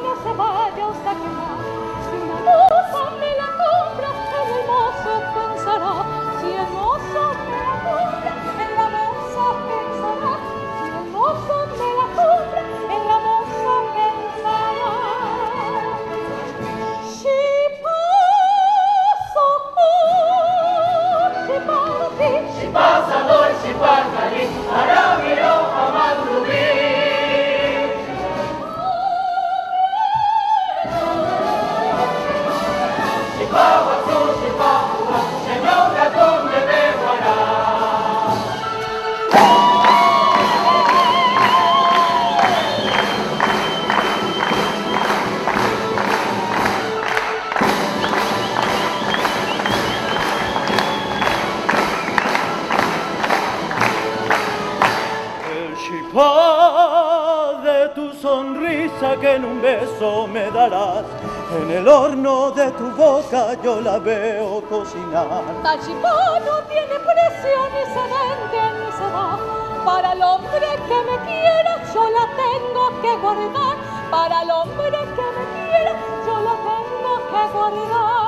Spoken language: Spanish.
No se vaya usted a quemar. Si una moza me la compra, el hermoso pensará. Si el mozo me la compra, en la moza pensará. Si el mozo me la compra, en la moza pensará. Si pasa amor, si pasa lì, hará miro a de tu sonrisa que en un beso me darás, en el horno de tu boca yo la veo cocinar. Tal chipá no tiene precio, ni se vende ni se da. Para el hombre que me quiera yo la tengo que guardar. Para el hombre que me quiera yo la tengo que guardar.